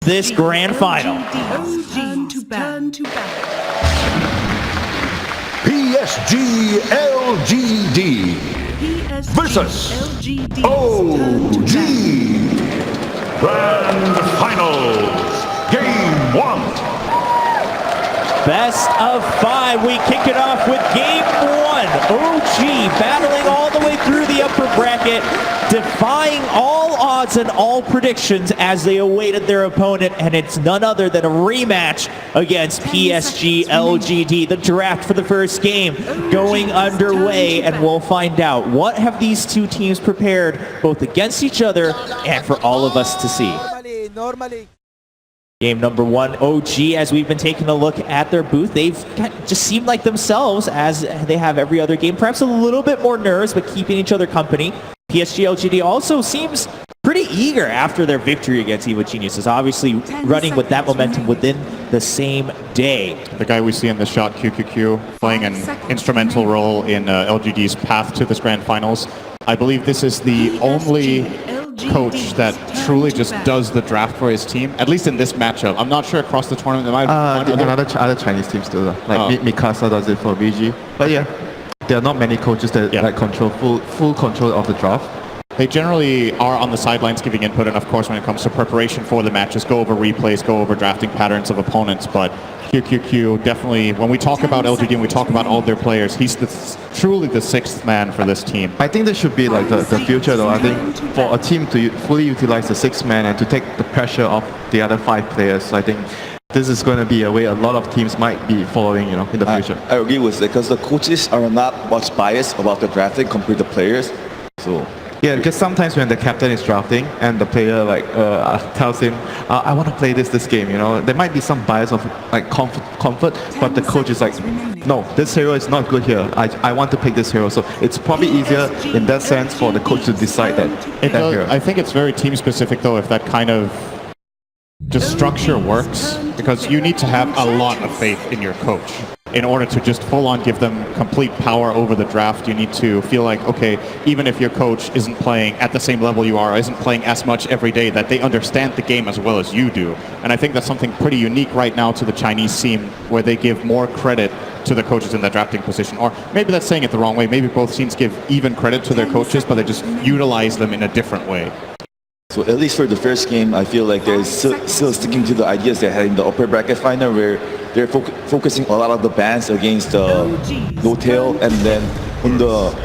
this grand final. PSG.LGD versus OG. Grand Finals, Game 1. Best of 5. We kick it off with Game 1. OG battling all the way through the upper bracket, defying all odds and all predictions as they awaited their opponent, and it's none other than a rematch against PSG.LGD. The draft for the first game going underway, and we'll find out what have these two teams prepared both against each other and for all of us to see. Game number 1, OG, as we've been taking a look at their booth, they've just seemed like themselves as they have every other game. Perhaps a little bit more nerves, but keeping each other company. PSG.LGD also seems pretty eager after their victory against Evil Geniuses, obviously running with that momentum within the same day. The guy we see in this shot, QQQ, playing an instrumental role in LGD's path to this grand finals. I believe this is the only coach that truly just does the draft for his team, at least in this matchup. I'm not sure across the tournament. Other Chinese teams do that. Like Mikasa does it for VG. But yeah, there are not many coaches that control full control of the draft. They generally are on the sidelines giving input, and of course when it comes to preparation for the matches, go over replays, go over drafting patterns of opponents. But QQQ definitely, when we talk about LGD and we talk about all their players, he's truly the sixth man for this team. I think this should be like the future though. I think for a team to fully utilize the sixth man and to take the pressure off the other 5 players, I think this is going to be a way a lot of teams might be following, in the future. I agree with it because the coaches are not much biased about the drafting compared to players. So yeah, because sometimes when the captain is drafting and the player tells him, I want to play this game, there might be some bias of like comfort, but the coach is like, no, this hero is not good here. I want to pick this hero. So it's probably easier in that sense for the coach to decide that hero. I think it's very team specific though, if that kind of just structure works, because you need to have a lot of faith in your coach. In order to just full-on give them complete power over the draft, you need to feel like, okay, even if your coach isn't playing at the same level you are, isn't playing as much every day, that they understand the game as well as you do. And I think that's something pretty unique right now to the Chinese scene, where they give more credit to the coaches in that drafting position. Or maybe that's saying it the wrong way. Maybe both teams give even credit to their coaches, but they just utilize them in a different way. So at least for the first game, I feel like they're still sticking to the ideas they had in the upper bracket final, where they're focusing a lot of the bans against No Tail, and then on the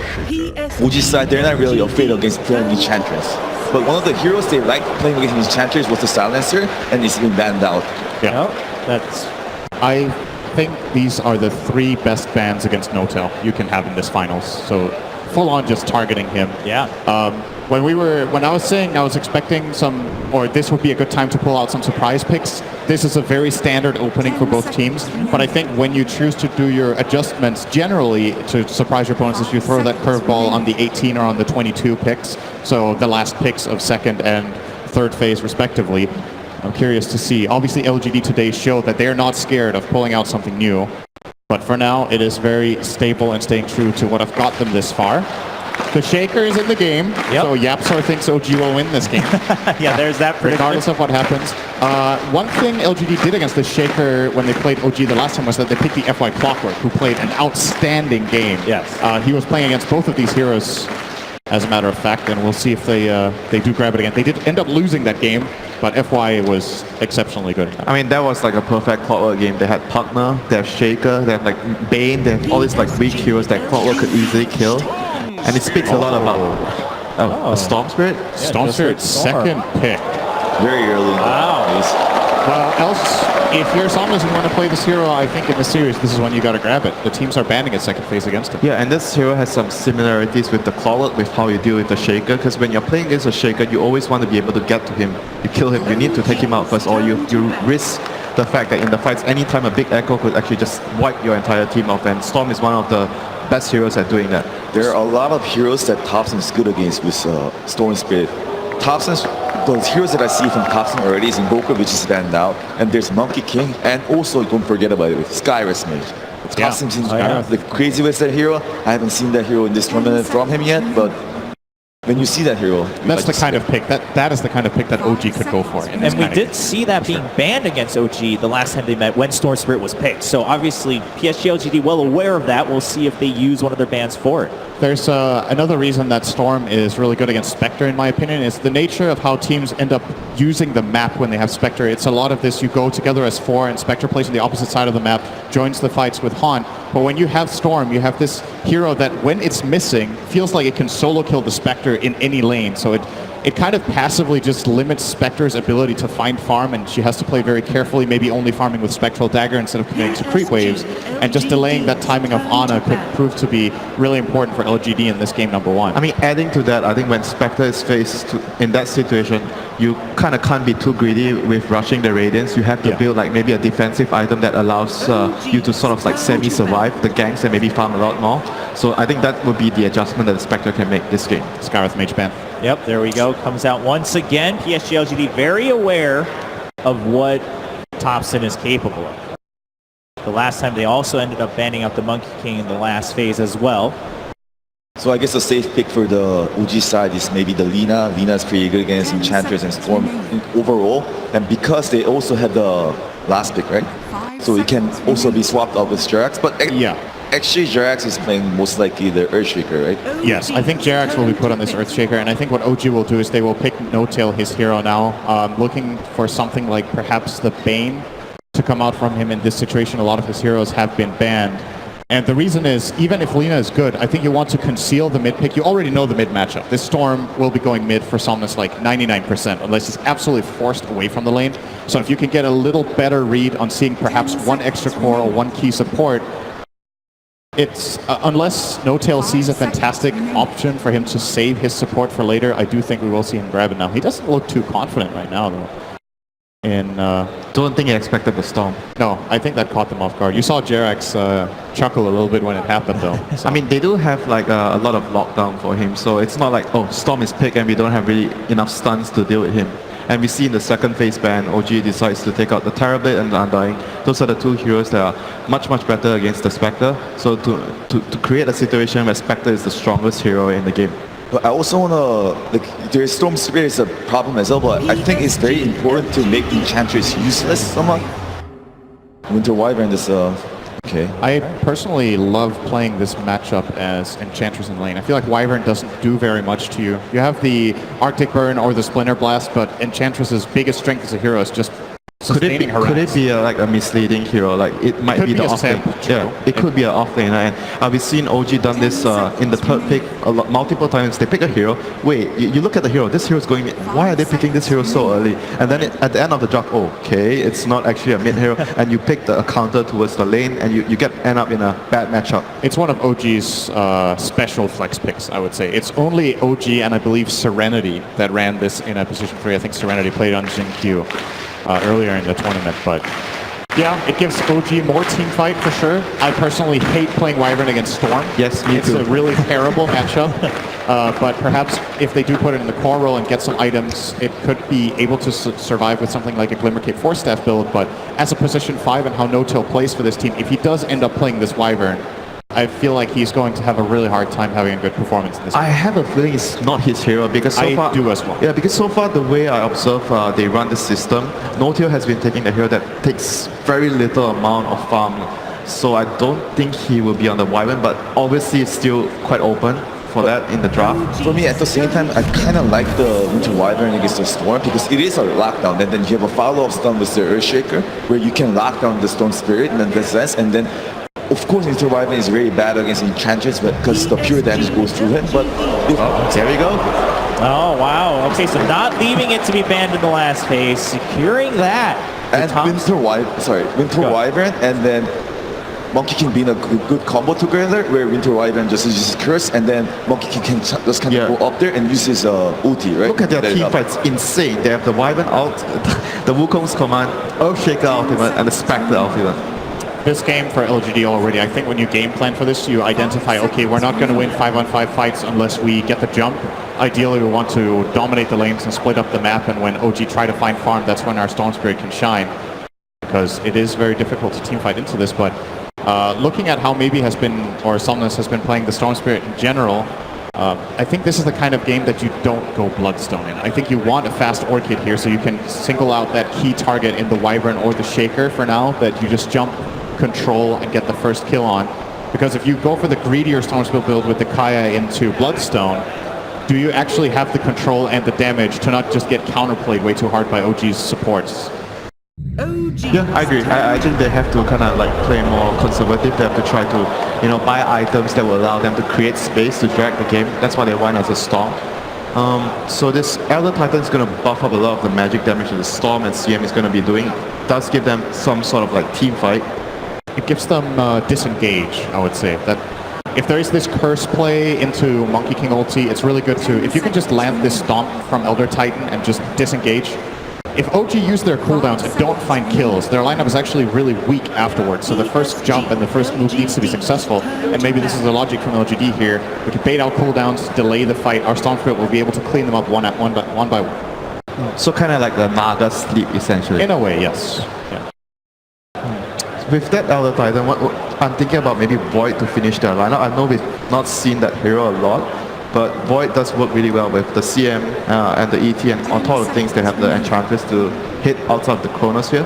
OG side, they're not really afraid against playing Enchantress. But one of the heroes they liked playing against Enchantress was the Silencer, and it's been banned out. Yeah, I think these are the 3 best bans against No Tail you can have in this finals. So full on just targeting him. Yeah. When I was saying I was expecting this would be a good time to pull out some surprise picks, this is a very standard opening for both teams. But I think when you choose to do your adjustments generally to surprise your opponents, is you throw that curveball on the 18 or on the 22 picks, so the last picks of second and third phase respectively. I'm curious to see. Obviously LGD today showed that they're not scared of pulling out something new. But for now, it is very stable and staying true to what have got them this far. The Shaker is in the game, so Yapsor thinks OG will win this game. Yeah, there's that prediction. Regardless of what happens. One thing LGD did against the Shaker when they played OG the last time was that they picked the FY Clockwork, who played an outstanding game. Yes. He was playing against both of these heroes, as a matter of fact, and we'll see if they do grab it again. They did end up losing that game, but FY was exceptionally good. I mean, that was like a perfect Clockwork game. They had Partner, they have Shaker, they have like Bane, they have all these like weak heroes that Clockwork could easily kill. And it speaks a lot about a Storm Spirit. Yeah, Storm Spirit, second pick. Very early. Wow. Well, else, if you're Somnus and want to play this hero, I think in the series, this is when you got to grab it. The teams are banning at second phase against him. Yeah, and this hero has some similarities with the Clockwork, with how you deal with the Shaker, because when you're playing against a Shaker, you always want to be able to get to him. You kill him, you need to take him out first, or you risk the fact that in the fights, anytime a big Echo could actually just wipe your entire team off, and Storm is one of the best heroes at doing that. There are a lot of heroes that Thompson is good against with Storm Spirit. Thompson's, the heroes that I see from Thompson already is Invoker, which is banned out, and there's Monkey King, and also don't forget about it, Skyrest Mage. Thompson seems the crazy with that hero. I haven't seen that hero in this tournament from him yet, but when you see that hero, That's the kind of pick that is the kind of pick that OG could go for. In this And we kind of did game. see that being banned against OG the last time they met when Storm Spirit was picked. So obviously PSG.LGD well aware of that. We'll see if they use one of their bans for it. There's another reason that Storm is really good against Spectre, in my opinion, is the nature of how teams end up using the map when they have Spectre. It's a lot of this, you go together as 4 and Spectre plays on the opposite side of the map, joins the fights with Haunt. But when you have Storm, you have this hero that when it's missing, feels like it can solo kill the Spectre in any lane. So it kind of passively just limits Spectre's ability to find farm, and she has to play very carefully, maybe only farming with Spectral Dagger instead of committing to creep waves. And just delaying that timing of Ana could prove to be really important for LGD in this game number 1. I mean, adding to that, I think when Spectre is faced in that situation, you kind of can't be too greedy with rushing the Radiance. You have to build like maybe a defensive item that allows you to sort of like semi-survive the ganks and maybe farm a lot more. So I think that would be the adjustment that the Spectre can make this game. Skywrath Mage Ban. Yep, there we go. Comes out once again. PSG.LGD very aware of what Thompson is capable of. The last time they also ended up banning out the Monkey King in the last phase as well. So I guess a safe pick for the OG side is maybe the Lina. Lina's pretty good against Enchantress and Storm overall. And because they also have the last pick, right? So it can also be swapped out with Jerax. But actually Jerax is playing most likely the Earthshaker, right? Yes, I think Jerax will be put on this Earthshaker, and I think what OG will do is they will pick No-Tail, his hero now, looking for something like perhaps the Bane to come out from him in this situation. A lot of his heroes have been banned. And the reason is, even if Lina is good, I think you want to conceal the mid pick. You already know the mid matchup. This Storm will be going mid for Somnus like 99%, unless he's absolutely forced away from the lane. So if you can get a little better read on seeing perhaps one extra core or one key support, it's unless No-Tail sees a fantastic option for him to save his support for later, I do think we will see him grab it now. He doesn't look too confident right now, though. Don't think he expected the Storm. No, I think that caught them off guard. You saw Jerax chuckle a little bit when it happened, though. So. I mean, they do have like a lot of lockdown for him, so it's not like, oh, Storm is picked and we don't have really enough stuns to deal with him. And we see in the second phase ban, OG decides to take out the Terrorblade and the Undying. Those are the two heroes that are much, much better against the Spectre. So to create a situation where Spectre is the strongest hero in the game. But I also want to, like, their Storm Spirit is a problem as well, but I think it's very important to make Enchantress useless somewhat. Winter Wyvern is, okay. I personally love playing this matchup as Enchantress in lane. I feel like Wyvern doesn't do very much to you. You have the Arctic Burn or the Splinter Blast, but Enchantress's biggest strength as a hero is just sustaining harass. Could it be like a misleading hero? Like it might be the off lane. Yeah, it could be an off lane. And we've seen OG done this in the third pick multiple times. They pick a hero. Wait, you look at the hero. This hero is going mid. Why are they picking this hero so early? And then at the end of the draft, okay, it's not actually a mid hero, and you pick the counter towards the lane, and you end up in a bad matchup. It's one of OG's special flex picks, I would say. It's only OG and I believe Serenity that ran this in a position 3. I think Serenity played on Jin Q earlier in the tournament, but yeah, it gives OG more team fight for sure. I personally hate playing Wyvern against Storm. Yes, me it's too. It's a really terrible matchup, but perhaps if they do put it in the core role and get some items, it could be able to survive with something like a Glimmer Cape 4-staff build. But as a position 5 and how No-Tail plays for this team, if he does end up playing this Wyvern, I feel like he's going to have a really hard time having a good performance in this game. I have a feeling it's not his hero because so far... I do as well. Yeah, because so far the way I observe they run the system, No-Tail has been taking the hero that takes very little amount of farm. So I don't think he will be on the Wyvern, but obviously it's still quite open for that in the draft. For me, at the same time, I kind of like the Winter Wyvern against the Storm because it is a lockdown. And then you have a follow-up stun with the Earthshaker where you can lock down the Storm Spirit and then the sense, and then of course, Winter Wyvern is very bad against Enchantress, but because the pure damage goes through him. But there we go. Oh wow! Okay, so not leaving it to be banned in the last phase, securing that. And Winter Wyvern, and then Monkey King being a good combo together, where Winter Wyvern just uses Curse, and then Monkey King can just kind of go up there and use his ulti, right? Look at their team fights, insane. They have the Wyvern ult, the Wukong's command, Earthshaker ultimate, and the Spectre ultimate. This game for LGD already, I think when you game plan for this, you identify, okay, we're not going to win 5-on-5 fights unless we get the jump. Ideally, we want to dominate the lanes and split up the map, and when OG try to find farm, that's when our Storm Spirit can shine. Because it is very difficult to team fight into this, but looking at how maybe has been, or Somnus has been playing the Storm Spirit in general, I think this is the kind of game that you don't go Bloodstone in. I think you want a fast Orchid here so you can single out that key target in the Wyvern or the Shaker for now that you just jump, control, and get the first kill on. Because if you go for the greedier Stormspill build with the Kaya into Bloodstone, do you actually have the control and the damage to not just get counterplayed way too hard by OG's supports? Yeah, I agree. I think they have to kind of like play more conservative. They have to try to, buy items that will allow them to create space to drag the game. That's what they want as a Storm. So this Elder Titan is going to buff up a lot of the magic damage that the Storm and CM is going to be doing. It does give them some sort of like team fight. It gives them disengage, I would say. That if there is this curse play into Monkey King ulti, it's really good to, if you can just land this stomp from Elder Titan and just disengage. If OG use their cooldowns and don't find kills, their lineup is actually really weak afterwards. So the first jump and the first move needs to be successful. And maybe this is the logic from LGD here. We can bait out cooldowns, delay the fight. Our Stormspirit will be able to clean them up one by one. So kind of like the Naga sleep, essentially. In a way, yes. Yeah. With that Elder Titan, I'm thinking about maybe Void to finish their lineup. I know we've not seen that hero a lot, but Void does work really well with the CM and the ET, and on top of things they have the Enchantress to hit outside of the Chronosphere.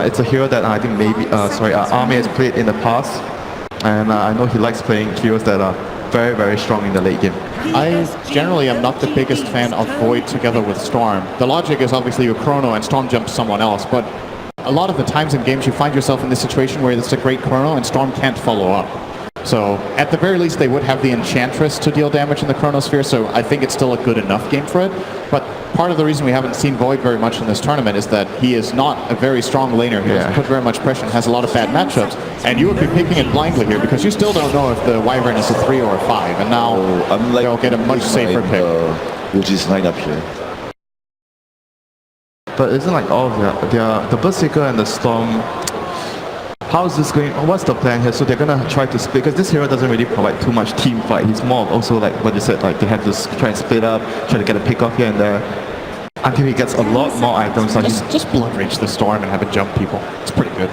It's a hero that I think maybe, Army has played in the past, and I know he likes playing heroes that are very, very strong in the late game. I generally am not the biggest fan of Void together with Storm. The logic is obviously you Chrono and Storm jumps someone else, but a lot of the times in games you find yourself in this situation where it's a great Chrono and Storm can't follow up. So at the very least they would have the Enchantress to deal damage in the Chronosphere, so I think it's still a good enough game for it. But part of the reason we haven't seen Void very much in this tournament is that he is not a very strong laner. He doesn't put very much pressure and has a lot of bad matchups. And you would be picking it blindly here because you still don't know if the Wyvern is a 3 or a 5. And now they'll get a much safer pick. OG's lineup here. But isn't like all of the Berserker and the Storm, how is this going? What's the plan here? So they're gonna try to split, because this hero doesn't really provide too much team fight. He's more of also like what you said, like they have to try and split up, try to get a pick off here and there, until he gets a lot more items. Just Blood Rage the Storm and have it jump people. It's pretty good.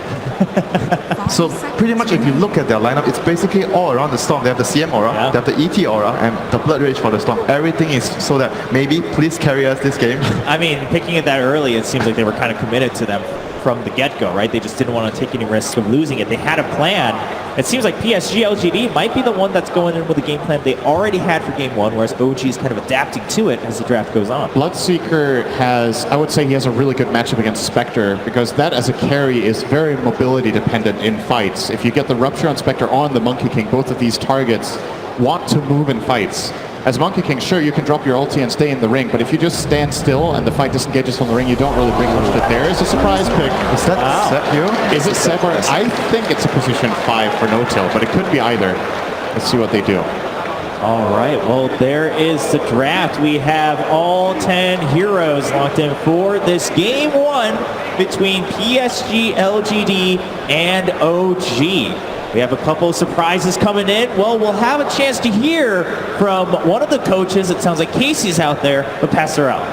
So pretty much if you look at their lineup, it's basically all around the Storm. They have the CM aura, they have the ET aura, and the Blood Rage for the Storm. Everything is so that maybe please carry us this game. I mean, picking it that early, it seems like they were kind of committed to them from the get-go, right? They just didn't want to take any risks of losing it. They had a plan. It seems like PSG.LGD might be the one that's going in with a game plan they already had for game one, whereas OG is kind of adapting to it as the draft goes on. Bloodseeker has, I would say he has a really good matchup against Spectre, because that as a carry is very mobility dependent in fights. If you get the Rupture on Spectre or on the Monkey King, both of these targets want to move in fights. As Monkey King, sure, you can drop your ulti and stay in the ring, but if you just stand still and the fight disengages from the ring, you don't really bring much to it. There is a surprise pick. Is that Seb here? Is it Seb or I think it's a position 5 for no-till, but it could be either. Let's see what they do. All right, well, there is the draft. We have all 10 heroes locked in for this game one between PSG.LGD and OG. We have a couple of surprises coming in. Well, we'll have a chance to hear from one of the coaches. It sounds like Casey's out there, but pass her out.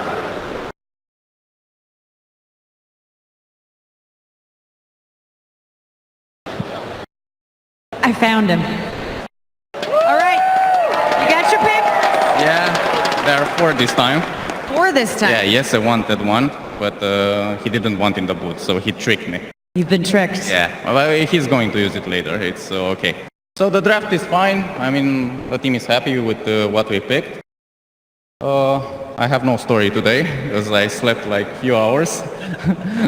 I found him. All right, you got your pick? Yeah, there are 4 this time. 4 this time? Yeah, yes, I wanted one, but he didn't want in the boot, so he tricked me. You've been tricked. Yeah, well, he's going to use it later. It's okay. So the draft is fine. I mean, the team is happy with what we picked. I have no story today because I slept like a few hours.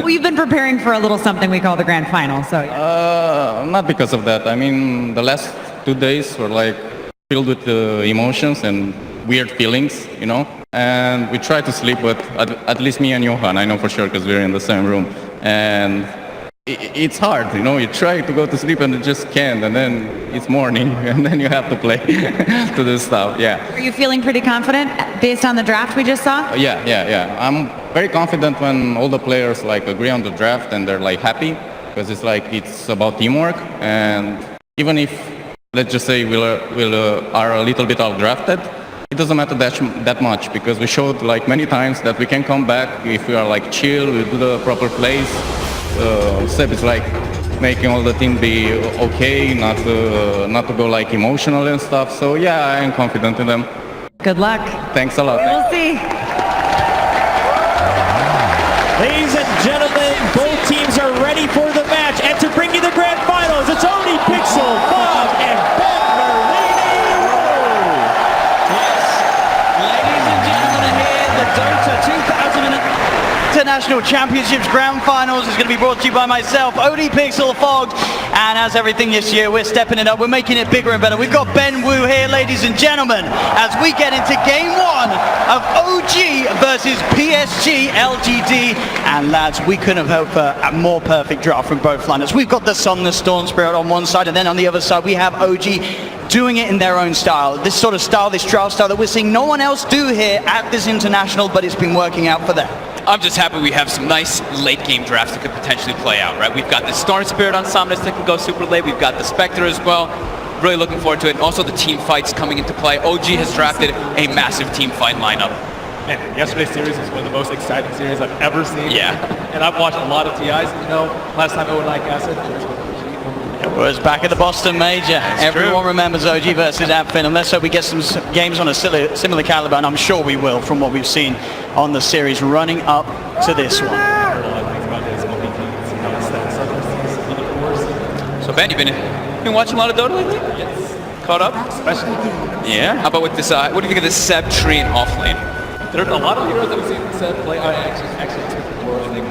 Well, you've been preparing for a little something we call the grand final, so yeah. Not because of that. I mean, the last 2 days were like filled with emotions and weird feelings, you know. And we tried to sleep, but at least me and Johan, I know for sure because we're in the same room. And it's hard, you know, you try to go to sleep and you just can't, and then it's morning, and then you have to play to do stuff, yeah. Are you feeling pretty confident based on the draft we just saw? Yeah. I'm very confident when all the players like agree on the draft and they're like happy, because it's like it's about teamwork, and even if, let's just say we are a little bit out-drafted, it doesn't matter that much, because we showed like many times that we can come back if we are like chill, we do the proper plays. Seb is like making all the team be okay, not to go like emotional and stuff. So yeah, I am confident in them. Good luck. Thanks a lot. We'll see. Ladies and gentlemen, both teams are ready for the match. And to bring you the grand finals, it's Oni Pixel, Bob, and Ben Merlini. Yes, ladies and gentlemen, here the Dota 2000 International Championships Grand Finals is going to be brought to you by myself, Oni Pixel Fogged, and as everything this year, we're stepping it up, we're making it bigger and better. We've got Ben Wu here, ladies and gentlemen, as we get into Game 1 of OG versus PSG.LGD, and lads, we couldn't have hoped for a more perfect draft from both lineups. We've got the Somnus Storm Spirit on one side, and then on the other side, we have OG doing it in their own style. This sort of style, this draft style that we're seeing no one else do here at this international, but it's been working out for them. I'm just happy we have some nice late game drafts that could potentially play out, right? We've got the Storm Spirit on Somnus that can go super late. We've got the Spectre as well. Really looking forward to it. And also the team fights coming into play. OG has drafted a massive team fight lineup. And yesterday's series was one of the most exciting series I've ever seen. Yeah. And I've watched a lot of TIs, you know, last time I went like acid. It was back at the Boston Major. Everyone remembers OG versus Adfin, and let's hope we get some games on a similar caliber, and I'm sure we will from what we've seen on the series running up to this one. So Ben, you've been watching a lot of Dota lately? Yes. Caught up? Especially. Yeah? How about with this, what do you think of this Seb tree and off lane? There's a lot of heroes that we've seen Seb play. I actually took the world, I think.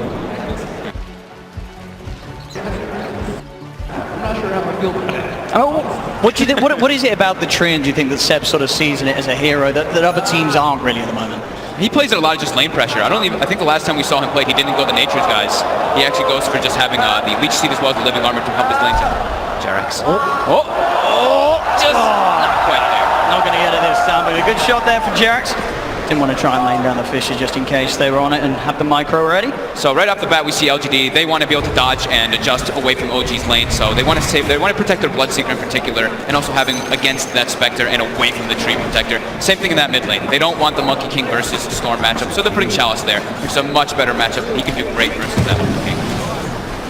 I'm not sure how I feel about it. Oh, what do you think? What is it about the tree, and do you think that Seb sort of sees in it as a hero that other teams aren't really at the moment? He plays at a lot of just lane pressure. I think the last time we saw him play, he didn't go the Nature's guys. He actually goes for just having the Leech Seed as well as the Living Armor to help his lanes out. Jerax. Just not quite there. Not going to get it this time, but a good shot there from Jerax. Didn't want to try and lane down the fishes just in case they were on it and have the micro ready. So right off the bat, we see LGD. They want to be able to dodge and adjust away from OG's lane. So they want to protect their Bloodseeker in particular, and also having against that Spectre and away from the Tree Protector. Same thing in that mid lane. They don't want the Monkey King versus Storm matchup, so they're putting Chalice there, which is a much better matchup. He can do great versus that Monkey King.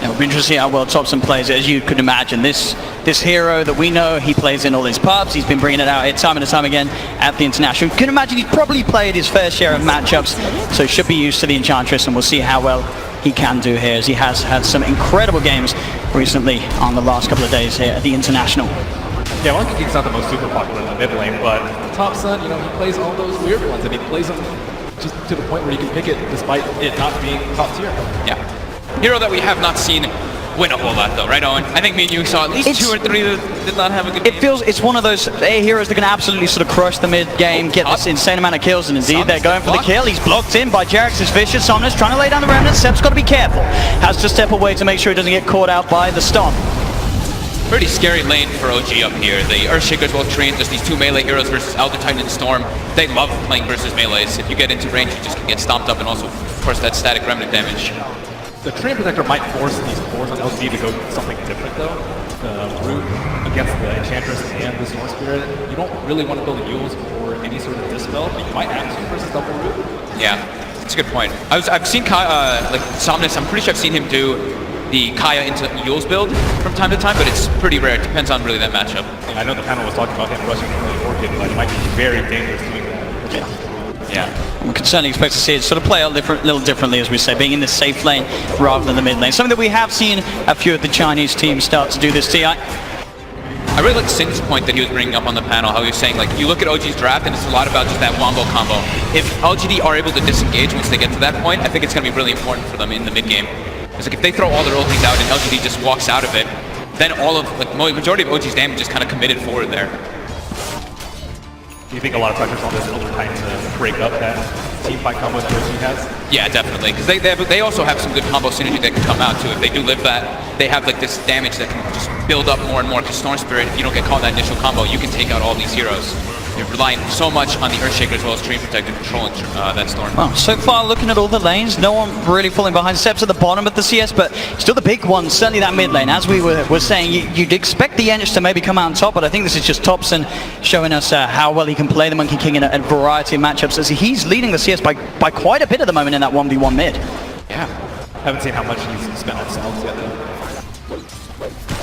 It will be interesting to see how well Thompson plays it. As you could imagine, this hero that we know, he plays in all his pubs. He's been bringing it out here time and time again at the International. You can imagine he's probably played his fair share of matchups, so he should be used to the Enchantress, and we'll see how well he can do here, as he has had some incredible games recently on the last couple of days here at the International. Yeah, Monkey King's not the most super popular in the mid lane, but Thompson, you know, he plays all those weird ones. I mean, he plays them just to the point where you can pick it despite it not being top tier. Yeah. Hero that we have not seen win a whole lot though, right Owen? I think me and you saw at least 2 or 3 that did not have a good game. It feels, it's one of those heroes that can absolutely sort of crush the mid game, get this insane amount of kills, and indeed they're going for the kill. He's blocked in by Jerax's Vicious. Somnus trying to lay down the remnants. Seb's got to be careful. Has to step away to make sure he doesn't get caught out by the Stomp. Pretty scary lane for OG up here. The Earthshaker's well trained, just these 2 melee heroes versus Elder Titan and Storm. They love playing versus melees. If you get into range, you just can get stomped up, and also, of course, that static remnant damage. The Tree Protector might force these cores on LGD to go something different though. The root against the Enchantress and the Storm Spirit, you don't really want to build Yules for any sort of dispel, but you might have to versus double root. Yeah, that's a good point. I've seen like Somnus, I'm pretty sure I've seen him do the Kaya into Yules build from time to time, but it's pretty rare. It depends on really that matchup. And I know the panel was talking about him rushing the Orchid, but it might be very dangerous doing that. Yeah. We can certainly expect to see it sort of play a little differently, as we say, being in the safe lane rather than the mid lane. Something that we have seen a few of the Chinese teams start to do this, TI. I really like Sin's point that he was bringing up on the panel, how he was saying, like, you look at OG's draft and it's a lot about just that wombo combo. If LGD are able to disengage once they get to that point, I think it's going to be really important for them in the mid game. It's like if they throw all their ultis out and LGD just walks out of it, then all of, like, majority of OG's damage is kind of committed forward there. Do you think a lot of pressure's on this Elder Titan to break up that team fight combo that OG has? Yeah, definitely, because they also have some good combo synergy that can come out too. If they do live that, they have like this damage that can just build up more and more. Because Storm Spirit, if you don't get caught in that initial combo, you can take out all these heroes. You're relying so much on the Earthshaker as well as Tree Protector controlling that Storm. Well, so far looking at all the lanes, no one really falling behind. Steps at the bottom of the CS, but still the big one, certainly that mid lane. As we were saying, you'd expect the Ench to maybe come out on top, but I think this is just Thompson showing us how well he can play the Monkey King in a variety of matchups, as he's leading the CS by quite a bit at the moment in that 1v1 mid. Yeah. Haven't seen how much he's spent on salves yet though.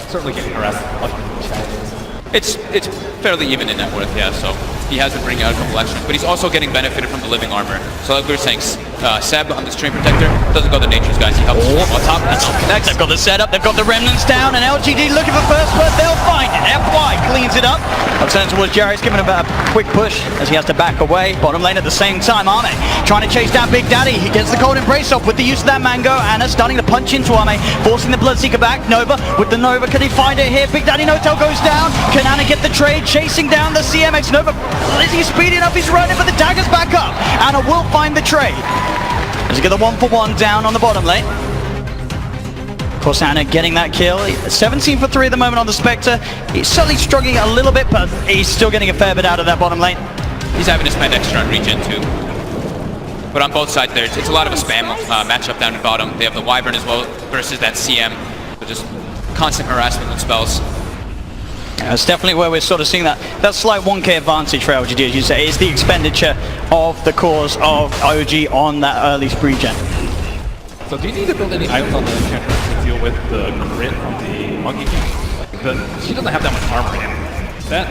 certainly getting harassed much more challenges. It's fairly even in net worth, yeah, so he has been bringing out a couple extras, but he's also getting benefited from the living armor. So like we were saying, Seb on the Stream Protector doesn't go the Nature's guys, he helps on top, that's all connects. They've got the setup, they've got the remnants down, and LGD looking for first blood, they'll find it. FY cleans it up. Turns towards Jarrett's giving him a quick push as he has to back away. Bottom lane at the same time, Ame trying to chase down Big Daddy. He gets the cold embrace off with the use of that mango. Anna starting to punch into Ame, forcing the Bloodseeker back. Nova with the Nova, can he find it here? Big Daddy No-Tail goes down. Can Anna get the trade? Chasing down the CMX. Nova, is he speeding up? He's running, but the dagger's back up. Anna will find the trade. As he get the 1-for-1 down on the bottom lane. Of course, Anna getting that kill. 17 for 3 at the moment on the Spectre. He's certainly struggling a little bit, but he's still getting a fair bit out of that bottom lane. He's having to spend extra on regen too. But on both sides there, it's a lot of a spam matchup down the bottom. They have the Wyvern as well versus that CM. So just constant harassment with spells. That's definitely where we're sort of seeing that slight 1k advantage for LGD, as you say. It's the expenditure of the cores of OG on that early spree gen. So do you need to build any items on the Enchantress to deal with the crit from the Monkey King? She doesn't have that much armor in. That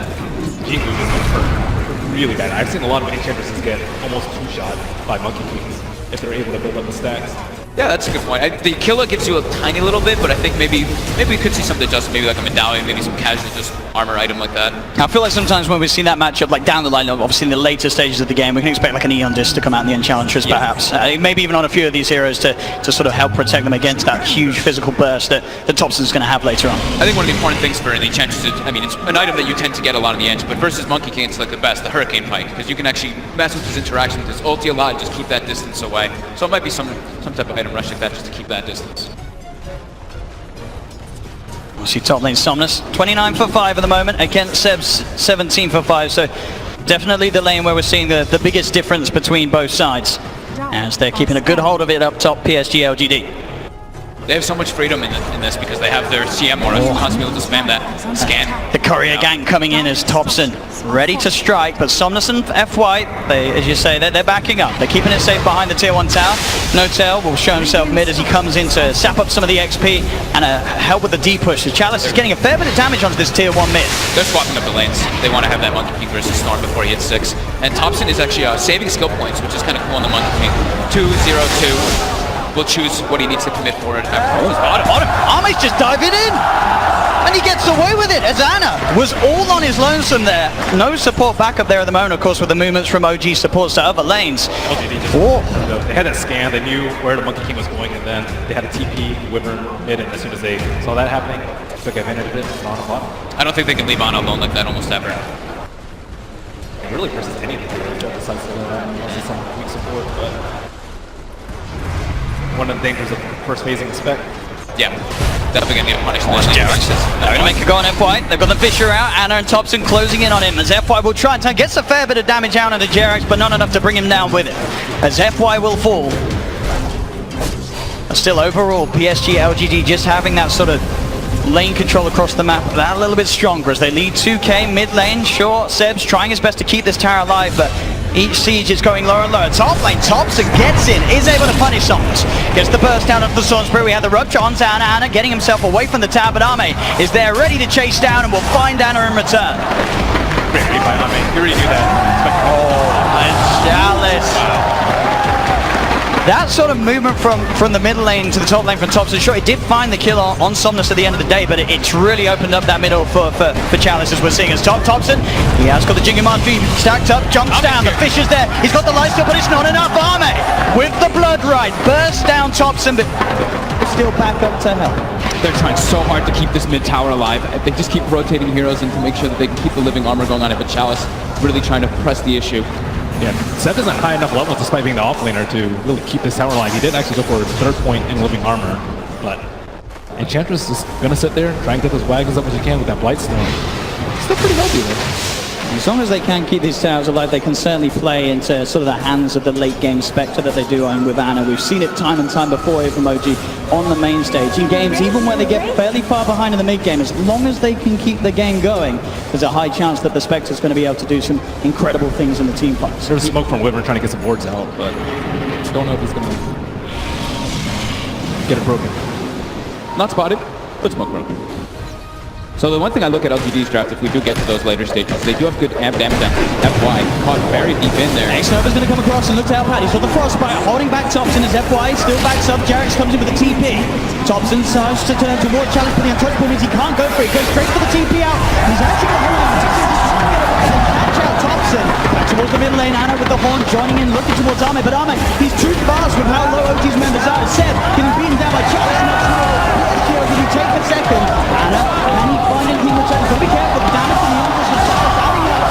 Jingu is going to hurt really bad. I've seen a lot of Enchantresses get almost 2-shot by Monkey Kings if they're able to build up the stacks. Yeah, that's a good point. The killer gives you a tiny little bit, but I think maybe we could see something adjusted, maybe like a medallion, maybe some casual just armor item like that. I feel like sometimes when we see that matchup, like down the line, obviously in the later stages of the game, we can expect like an Eon Disc to come out in the Enchantress, perhaps. Maybe even on a few of these heroes to sort of help protect them against that huge physical burst that Thompson's going to have later on. I think one of the important things for the Enchantress is, I mean, it's an item that you tend to get a lot in the Ench, but versus Monkey King, it's like the best, the Hurricane Pike, because you can actually mess with his interaction with his ulti a lot and just keep that distance away. So it might be some type of item rush like that just to keep that distance. We'll see top lane Somnus, 29 for 5 at the moment against Seb's 17 for 5, so definitely the lane where we're seeing the biggest difference between both sides, as they're keeping a good hold of it up top, PSG.LGD. They have so much freedom in this because they have their CM aura, so constantly able to spam that scan. The courier gang coming in as Thompson ready to strike, but Somnus and FY, as you say, they're backing up. They're keeping it safe behind the tier 1 tower. No-Tail will show himself mid as he comes in to sap up some of the XP and help with the D-push. The Chalice is getting a fair bit of damage onto this tier 1 mid. They're swapping up the lanes. They want to have that Monkey King versus Storm before he hits 6. And Thompson is actually saving skill points, which is kind of cool on the Monkey King. 2-0-2. Will choose what he needs to commit for it. Bottom. Ame's just diving in! And he gets away with it as Anna was all on his lonesome there. No support backup there at the moment, of course, with the movements from OG supports to other lanes. They had that scan, they knew where the Monkey King was going, and then they had a TP, Wyvern mid, and as soon as they saw that happening, took advantage of it and on the bottom. I don't think they can leave Anna alone like that almost ever. Really versus anything besides some weak support, but one of the dangers of first phasing the spec. Yeah, definitely gonna get punished. They're gonna make a go on FY. They've got the Fisher out. Anna and Thompson closing in on him as FY will try and gets a fair bit of damage out into Jerax, but not enough to bring him down with it. As FY will fall. But still, overall, PSG.LGD just having that sort of lane control across the map that a little bit stronger as they lead 2k mid lane. Sure, Seb's trying his best to keep this tower alive, but each siege is going lower and lower. Top lane, Thompson gets in, is able to punish Somnus. Gets the burst down of the Storm Spirit. We have the rupture onto Anna. Anna getting himself away from the tower, but Ame is there ready to chase down and will find Anna in return. Great read by Ame. He already knew that. And Chalice. That sort of movement from the middle lane to the top lane from Thompson, sure, it did find the kill on Somnus at the end of the day, but it's really opened up that middle for Chalice, as we're seeing as Thompson. He has got the Jingu Mastery stacked up, jumps down, the fish is there, he's got the light still, but it's not enough. Ame with the blood right, bursts down Thompson, but still back up to help. They're trying so hard to keep this mid tower alive. They just keep rotating heroes in to make sure that they can keep the living armor going on it, but Chalice really trying to press the issue. Yeah, Seth isn't high enough level despite being the offlaner to really keep this tower alive. He did actually go for a third point in living armor, but Enchantress is gonna sit there, try and get those wagons up as you can with that Blightstone. Still pretty healthy though. As long as they can keep these towers alive, they can certainly play into sort of the hands of the late game Spectre that they do own with Anna. We've seen it time and time before here from OG on the main stage. In games, even where they get fairly far behind in the mid game, as long as they can keep the game going, there's a high chance that the Spectre's going to be able to do some incredible things in the team fights. There's smoke from Wyvern trying to get some boards out, but don't know if he's going to get it broken. Not spotted, but smoke broken. So the one thing I look at LGD's draft, if we do get to those later stages, they do have good amp damage down. FY caught very deep in there. X-Nova's going to come across and look to help out. He's got the Frostbite holding back Thompson as FY still backs up. Jarex comes in with the TP. Thompson starts to turn toward challenge, but the untouchable means he can't go for it. Goes straight for the TP out. He's actually going to hold on. Catch out Thompson. Back towards the middle lane. Anna with the horn joining in, looking towards Ahmed. But Ahmed, he's too fast with how low OG's members are. Seb getting beaten down by Chalice. Did he take the second? Anna, can he find anything which ends? Be careful, the damage from the Empress was Chalice adding up.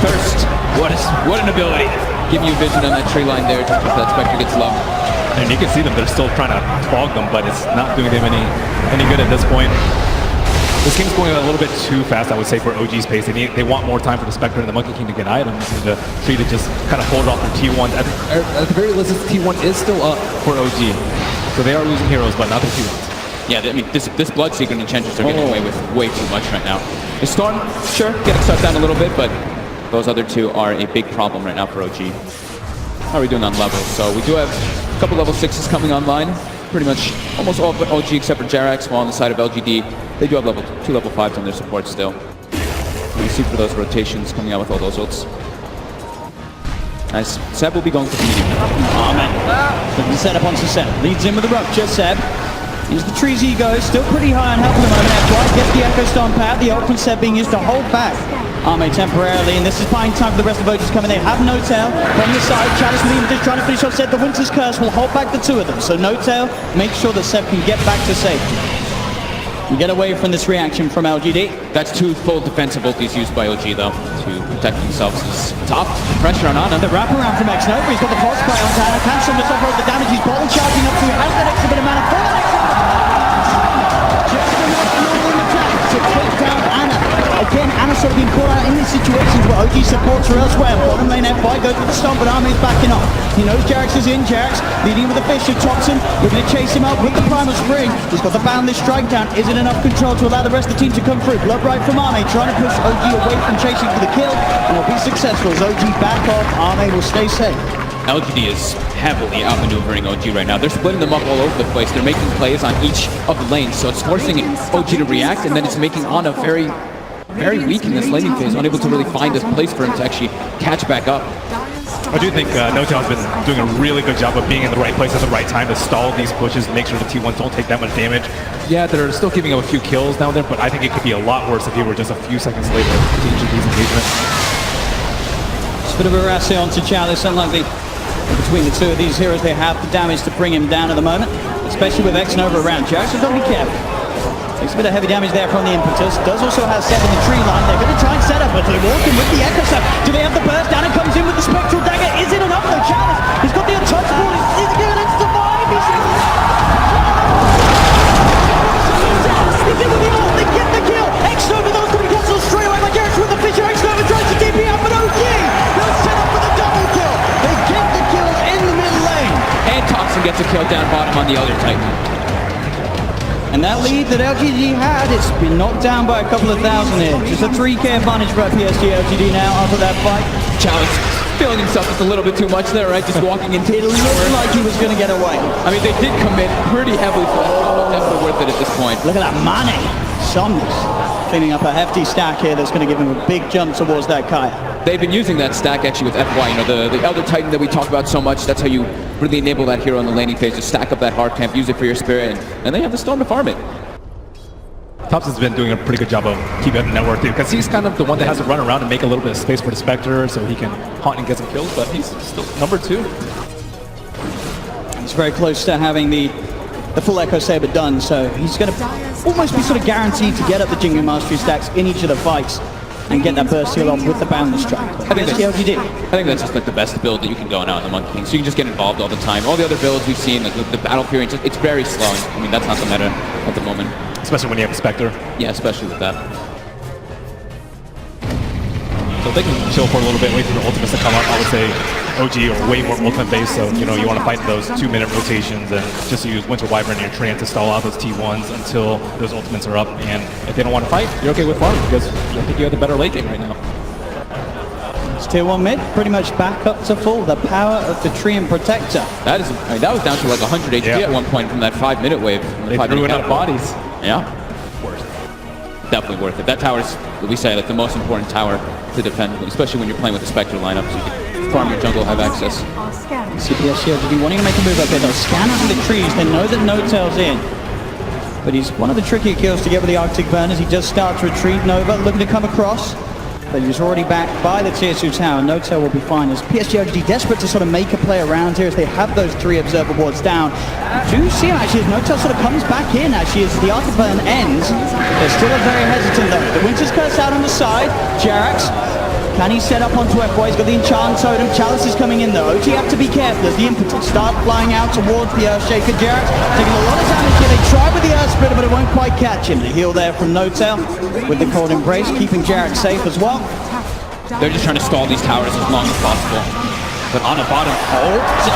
Thirst. What an ability. Give you vision on that tree line there just as that Spectre gets low. And you can see them, they're still trying to fog them, but it's not doing them any good at this point. This game's going a little bit too fast, I would say, for OG's pace. They want more time for the Spectre and the Monkey King to get items, and the Tree to just kind of hold off their T1s. At the very least, this T1 is still up for OG. So they are losing heroes, but not their T1s. Yeah, I mean, this Bloodseeker and Enchantress are getting away with way too much right now. The Storm, sure, getting shut down a little bit, but those other two are a big problem right now for OG. How are we doing on levels? So we do have a couple level 6s coming online. Pretty much almost all but OG except for Jarex, while on the side of LGD, they do have two level 5s on their support still. We see for those rotations coming out with all those ults. Nice. Seb will be going for the medium. Looking set up onto Seb. Leads in with the rupture. Seb. Here's the trees he goes. Still pretty high on health at the moment. F1 gets the Echo Stomp out. The ult from Seb being used to hold back Arme temporarily, and this is buying time for the rest of OG's coming. They have No Tail from the side. Chalice with him just trying to finish off Seb. The Winter's Curse will hold back the two of them. So No Tail, make sure that Seb can get back to safety. And get away from this reaction from LGD. That's two full defensive ultis used by OG though to protect themselves. It's tough. Pressure on Anna. The wraparound from X-Nova. He's got the pulse spray on Anna. Can't some of the damage. He's bottle charging up to him. Has that extra bit of mana for the next one. Just enough in attack to take down Anna. Again, Anna's sort of been caught out in these situations where OG supports her elsewhere. Bottom lane F5 goes for the stomp, but Arme's backing off. He knows Jarex is in. Jarex leading with the Fisher. Thompson looking to chase him up with the Primal Spring. He's got the Boundless Strike down. Is it enough control to allow the rest of the team to come through? Blood right from Arme, trying to push OG away from chasing for the kill, and will be successful as OG back off. Arme will stay safe. LGD is heavily outmaneuvering OG right now. They're splitting them up all over the place. They're making plays on each of the lanes, so it's forcing OG to react, and then it's making Ana very weak in this laning phase, unable to really find this place for him to actually catch back up. I do think No Tail's been doing a really good job of being in the right place at the right time to stall these pushes, make sure the T1s don't take that much damage. Yeah, they're still giving up a few kills down there, but I think it could be a lot worse if he were just a few seconds later to each of these engagements. It's a bit of a Rassay onto Chalice, unlikely. Between the two of these heroes, they have the damage to bring him down at the moment, especially with X-Nova around. Jarex has got to be careful. Takes a bit of heavy damage there from the Impetus. Does also have Seb in the tree line. They're going to try and set up, but they're walking with the Echo Stomp. Do they have the burst down? And comes in with the Spectral Dagger. Is it enough for Chalice? He's got the untouchable. Is he going to survive? He's they get the ult. They get the kill. X-Nova, those going to be cancelled straight away by Jarex with the Fisher. X-Nova tries to DP out, but OG. They'll set up for the double kill. They get the kills in the middle lane. And Thompson gets a kill down bottom on the other Titan. And that lead that LGD had, it's been knocked down by a couple of thousand here. Just a 3k advantage for PSG.LGD now after that fight. Chalice feeling himself just a little bit too much there, right? Just walking into it. It looked like he was going to get away. I mean, they did commit pretty heavily for that, but definitely worth it at this point. Look at that money. Somnus cleaning up a hefty stack here that's going to give him a big jump towards that Kaya. They've been using that stack actually with FY, you know, the Elder Titan that we talk about so much. That's how you really enable that hero in the laning phase, to stack up that hard camp, use it for your spirit, and they have the Storm to farm it. Thompson's been doing a pretty good job of keeping up the network too, because he's kind of the one that has to run around and make a little bit of space for the Spectre so he can hunt and get some kills, but he's still number 2. He's very close to having the full Echo Saber done, so he's going to almost be sort of guaranteed to get up the Jingu Mastery stacks in each of the fights and get that burst heal off with the Boundless Strike. I think that's just like the best build that you can go now in the Monkey King, so you can just get involved all the time. All the other builds we've seen, like the battle period, it's very slow. I mean, that's not the meta at the moment. Especially when you have a Spectre. Yeah, especially with that. So they can chill for a little bit, wait for the ultimates to come up. I would say OG are way more ultimate based, so you know you want to fight those 2-minute rotations and just use Winter Wyvern in your Treant to stall out those T1s until those ultimates are up. And if they don't want to fight, you're okay with farming because I think you have the better late game right now. It's tier 1 mid, pretty much back up to full. The power of the tree and protector. That is, I mean, that was down to like 100 HP at one point from that 5-minute wave. They threw enough bodies. Yeah. Definitely worth it. That tower is, we say, like the most important tower to defend, especially when you're playing with the Spectre lineup, so you can farm your jungle, have access. PSG.LGD wanting to make a move up here though. Scan out the trees. They know that No-Tail's in. But he's one of the trickier kills to get with the Arctic Burners. He does start to retreat. Nova looking to come across. But he's already backed by the tier 2 tower. No-Tail will be fine as PSG.LGD desperate to sort of make a play around here as they have those 3 observer boards down. You do see him actually as No-Tail sort of comes back in actually as the Arctic Burn ends. They're still very hesitant though. The Winter's Curse out on the side. Jerax. Can he set up onto FY? He's got the Enchant Totem. Chalice is coming in though. OG have to be careful as the impetus start flying out towards the Earthshaker. Jerax taking a lot of damage here. They try with the Earth Splitter, but it won't quite catch him. The heal there from No-Tail with the Cold Embrace, keeping Jerax safe as well. They're just trying to stall these towers as long as possible. But on a bottom, They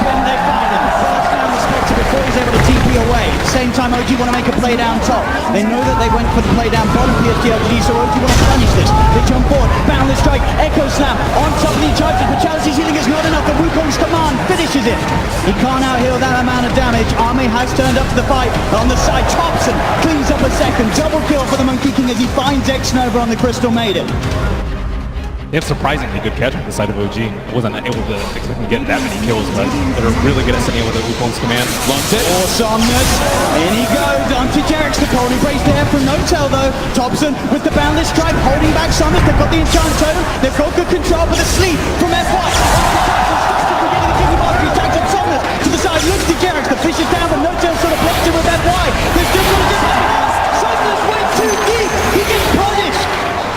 find him. First down the Spectre before he's able to TP away. At the same time, OG want to make a play down top. They know that they went for the play down bottom PSG.LGD, so OG want to punish this. They jump forward, Boundless Strike, Echo Slam on top of the Enchantress, but Chalice's healing is not enough. The Wukong's command finishes it. He can't out-heal that amount of damage. Arme has turned up to the fight. On the side, Thompson cleans up a second. Double kill for the Monkey King as he finds X-Nova on the Crystal Maiden. They have surprisingly good catch on the side of OG. Wasn't able to expect them to get that many kills, but they're really good at sending it with the Wukong's command. Launch it. Awesomeness. In he goes. Onto Jerax. The Cold Embrace there from No-Tail though. Thompson with the Boundless Strike holding back Summers. They've got the Enchant Totem. They've got good control with the sleep from FY. To the side, looks to Jerax. The fish is down, but No-Tail sort of blocks him with FY. They're still going to get Summers went too deep. He gets punished.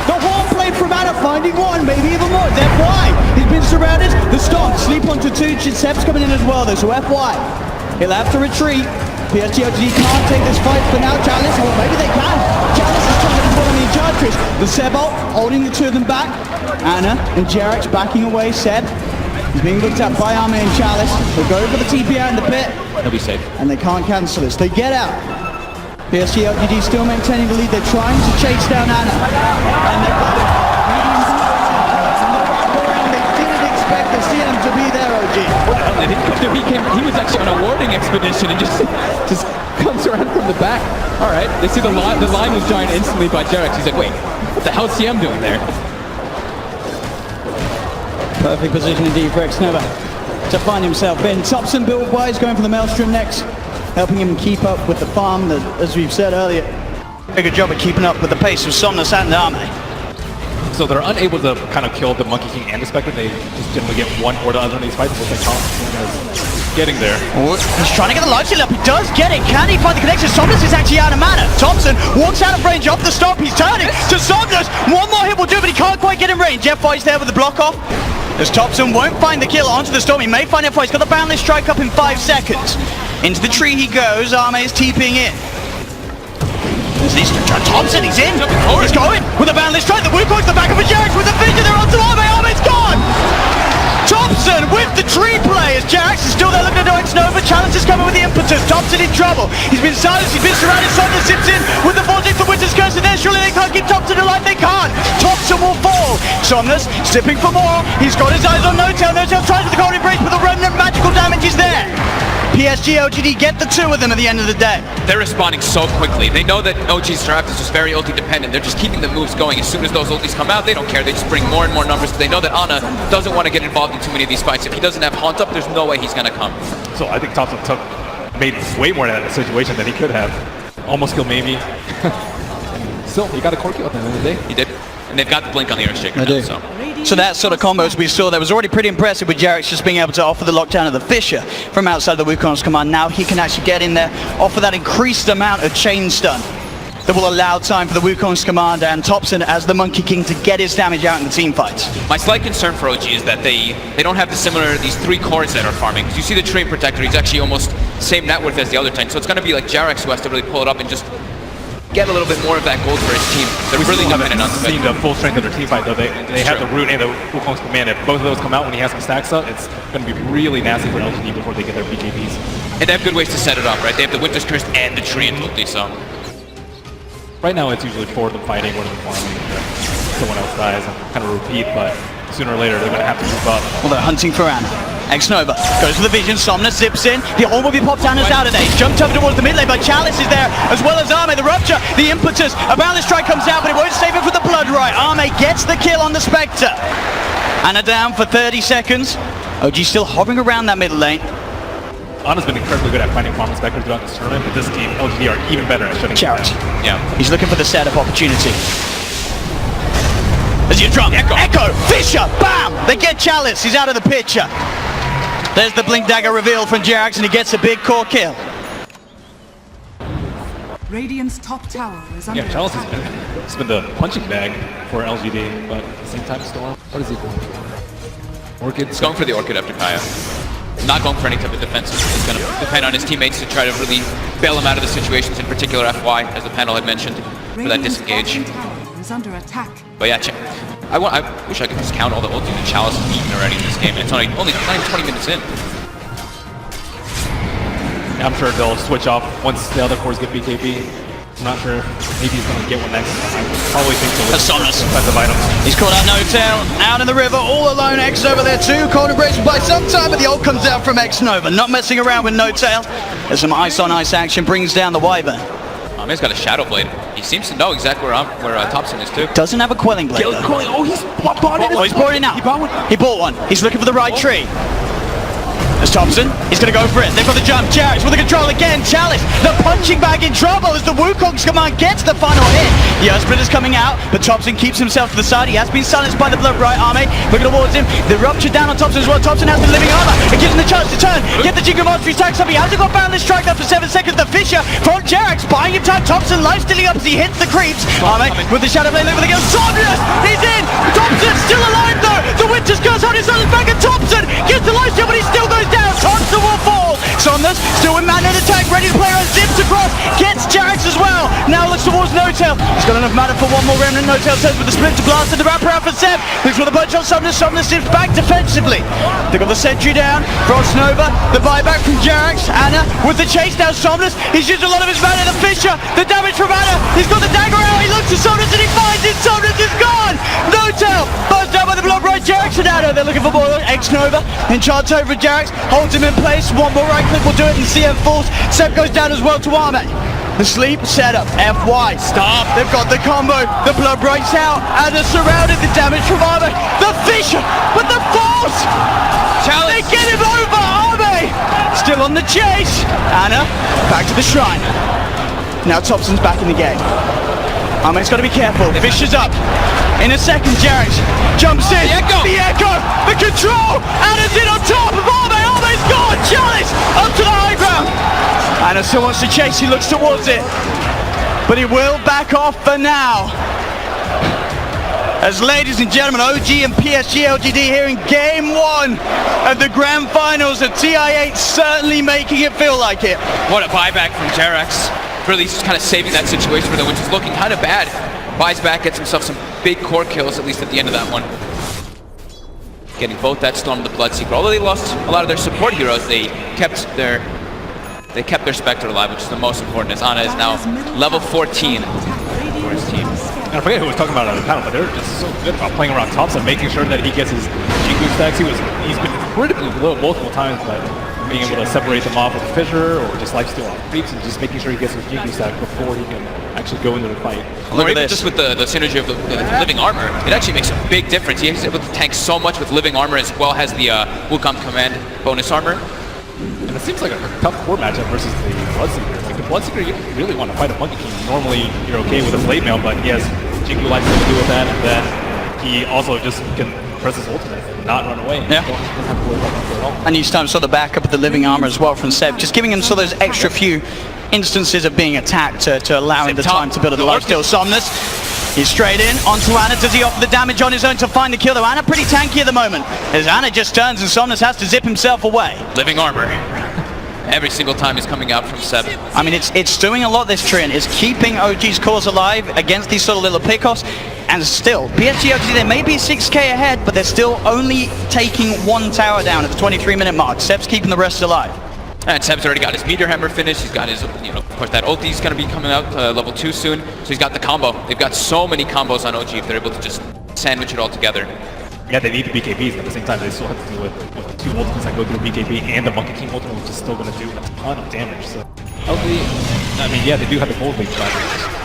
The horn play from Anna finding one, maybe even more. It's FY. He's been surrounded. The Stomp, sleep onto 2. Seb's coming in as well though, so FY. He'll have to retreat. PSG.LGD can't take this fight for now. Chalice, well maybe they can. Chalice is trying to control on the Enchantress. The Seb ult, holding the 2 of them back. Anna and Jerax backing away. Seb, he's being looked at by Arme and Chalice. They'll go for the TP out in the pit. He'll be safe. And they can't cancel this. They get out. PSG.LGD still maintaining the lead. They're trying to chase down Anna. And they've got it. They didn't expect to see him to be there, OG. Well, he was actually on a warding expedition and just comes around from the back. All right, they see the line was joined instantly by Jerax. He's like, wait, what the hell's CM doing there? Perfect position indeed for X-Nova to find himself in. Thompson build-wise going for the Maelstrom next, helping him keep up with the farm that, as we've said earlier, a good job of keeping up with the pace of Somnus and Arme. So they're unable to kind of kill the Monkey King and the Spectre. They just generally get one or the other in these fights. It looks like Thompson is getting there. He's trying to get the life steal up. He does get it. Can he find the connection? Somnus is actually out of mana. Thompson walks out of range off the stop. He's turning to Somnus. One more hit will do, but he can't quite get in range. FY's there with the block off. As Thompson won't find the kill onto the storm. He may find FY. He's got the Boundless Strike up in 5 seconds. Into the tree he goes. Arme is TPing in. Thompson, he's in. He's going with a Boundless Strike. The Wukong's the back of a Jerax with the vision. They're onto Arme. Arme's gone. Thompson with the tree play as Jerax is still there looking at X-Nova. Challenge is coming with the impetus. Thompson in trouble. He's been silenced. He's been surrounded. Somnus zips in with the vortex of Winter's Curse. And then surely they can't keep Thompson alive. They can't. Thompson will fall. Somnus sipping for more. He's got his eyes on No-Tail. No-Tail tries with the Cold Embrace, but the remnant magical damage is there. PSG.LGD get the 2 of them at the end of the day. They're responding so quickly. They know that OG's draft is just very ulti dependent. They're just keeping the moves going. As soon as those ultis come out, they don't care. They just bring more and more numbers. They know that Ana doesn't want to get involved in too many of these fights. If he doesn't have Haunt up, there's no way he's going to come. So I think Thompson made way more out of the situation than he could have. Almost killed maybe. Still, he got a core kill at the end of the day. He did. And they've got the blink on the Earthshaker now, so that sort of combos we saw that was already pretty impressive with Jerax just being able to offer the lockdown of the Fissure from outside the Wukong's command. Now he can actually get in there, offer that increased amount of chain stun that will allow time for the Wukong's command and Thompson as the Monkey King to get his damage out in the team fights. My slight concern for OG is that they don't have these 3 cores that are farming. Because you see the Train Protector, he's actually almost same net worth as the other Titan. So it's going to be like Jerax who has to really pull it up and just get a little bit more of that gold for his team. They're really dependent on seeing the full strength of their team fight though. They have the root and the Wukong's command. If both of those come out when he has some stacks up, it's going to be really nasty for LGD before they get their BKBs. And they have good ways to set it up, right? They have the Winter's Curse and the Tree and ulti, so. Right now it's usually 4 of them fighting, 1 of them farming, someone else dies and kind of repeat, but sooner or later they're going to have to move up. Well, they're hunting for Ana. X-Nova goes for the vision, Somnus zips in, the ult will be popped, Ana's out of there. He's jumped over towards the mid lane, but Chalice is there, as well as Arme, the rupture, the impetus, a balance strike comes out, but it won't save it for the blood right. Arme gets the kill on the Spectre. Ana down for 30 seconds. OG still hovering around that middle lane. Ana's been incredibly good at finding farm Spectre throughout this tournament, but this team, LGD, are even better at shutting Chariot. down. Yeah. He's looking for the setup opportunity. As you drop, Echo, Fisher, bam! They get Chalice, he's out of the picture. There's the Blink Dagger reveal from Jerax, and he gets a big core kill. Radiant's top tower is under Chalice attack. has been the punching bag for LGD, but at the same time, Storm, what is he going for? Orchid? He's going for the Orchid after Kaya. Not going for any type of defense. He's going to depend on his teammates to try to really bail him out of the situations, in particular FY, as the panel had mentioned, for that disengage. Is under attack. But yeah, I wish I could just count all the ulti that Chalice has eaten already in this game, and it's only not even 20 minutes in. I'm sure they'll switch off once the other cores get BKB. I'm not sure. Maybe he's going to get one next. I probably think so. That's Somnus. Defensive items. He's caught out No-Tail, out in the river, all alone. X over there too. Cold embrace by some time, but the ult comes out from X-Nova. Not messing around with No-Tail. There's some ice on ice action, brings down the Wyvern. He's got a Shadow Blade. He seems to know exactly where Thompson is too. Doesn't have a Quelling Blade. Oh, he's bought it. Oh, he's bought it now. He bought one. He's looking for the right tree. There's Thompson. He's going to go for it. They've got the jump. Jerax with the control again. Chalice, the punching bag in trouble as the Wukong's command gets the final hit. The Earthsplit is coming out, but Thompson keeps himself to the side. He has been silenced by the Blood Right Army. Looking towards him. The rupture down on Thompson as well. Thompson has the living armor. It gives him the chance to turn. Get the Jingle Monster. He stacks up. He hasn't got Boundless Strike up for 7 seconds. The Fisher from Jerax buying him time. Thompson life stealing up as he hits the creeps. Army with the Shadow Blade over the girl. Somnus! He's in! Thompson still alive though! The Winter's Curse on his own back, and Thompson gets the life steal, but he still goes down. Thompson will fall. Somnus still with man in attack, ready to play around, zips across, gets Jerax as well. Now looks towards No-Tail. He's got enough mana for one more remnant. No-Tail turns with the split to blast and the wrap around for Seb. Looks for the punch on Somnus. Somnus zips back defensively. They got the sentry down. Frost Nova, the buyback from Jerax. Ana with the chase down. Somnus. He's used a lot of his mana. The Fisher, the damage from Ana. He's got the dagger out. He looks to Somnus and he finds it. Somnus is gone. No-Tail buzzed down by the block right. Jerax and Ana. They're looking for more. X-Nova in charge over Jerax. Holds him in place. One more right click will do it, and CM falls. Seb goes down as well to Arme. The sleep setup, FY, stop. They've got the combo. The blood breaks out, and they're surrounded. The damage from Arme. The Fisher, but the force. They get him over. Arme still on the chase. Ana back to the shrine. Now Thompson's back in the game. Arme's got to be careful. Fisher's up. In a second, Jerax jumps in. The echo. The control. Ana's in on top of Arme. Arme's gone. Chalice up to the high ground. Ana still wants to chase. He looks towards it, but he will back off for now. As ladies and gentlemen, OG and PSG.LGD here in game 1 of the grand finals of TI8, certainly making it feel like it. What a buyback from Jerax. Really just kind of saving that situation for them, which is looking kind of bad. Buys back, gets himself some big core kills, at least at the end of that one. Getting both that Storm and the Bloodseeker. Although they lost a lot of their support heroes, they kept their Spectre alive, which is the most important, as Ana is now level 14 for his team. And I forget who was talking about it on the panel, but they're just so good about playing around Thompson, making sure that he gets his Jingu stacks. He's been critically low multiple times, but being able to separate them off with a Fissure or just lifesteal on creeps and just making sure he gets his Jingu stack before he can actually go into the fight. Or even just with the synergy of the living armor, it actually makes a big difference. He's able to tank so much with living armor as well as the Wukong command bonus armor. And it seems like a tough core matchup versus the Bloodseeker. Like the Bloodseeker, you don't really want to fight a Monkey King. Normally, you're okay with a Blade Mail, but he has Jingu Life to do with that, and then he also just can press his ultimate and not run away. Yeah. Don't have to worry about that at all. And each time saw the backup of the living armor as well from Seb, just giving him so those extra few instances of being attacked to allow him the time to build the lifesteal. Somnus, he's straight in onto Ana. Does he offer the damage on his own to find the kill? Though Ana pretty tanky at the moment, as Ana just turns and Somnus has to zip himself away. Living armor. Every single time he's coming out from 7. I mean, it's doing a lot, this Trin. It's keeping OG's cause alive against these sort of little pickoffs. And still, PSG.LGD, they may be 6k ahead, but they're still only taking one tower down at the 23-minute mark. Seb's keeping the rest alive. And Seb's already got his Meteor Hammer finished. He's got his, of course, that ulti's going to be coming out level 2 soon. So he's got the combo. They've got so many combos on OG if they're able to just sandwich it all together. Yeah, they need the BKBs, but at the same time, they still have to deal with 2 ultimates that go through BKB and the Monkey King ultimate, which is still going to do a ton of damage. So, LGD, I mean, yeah, they do have the gold lead, but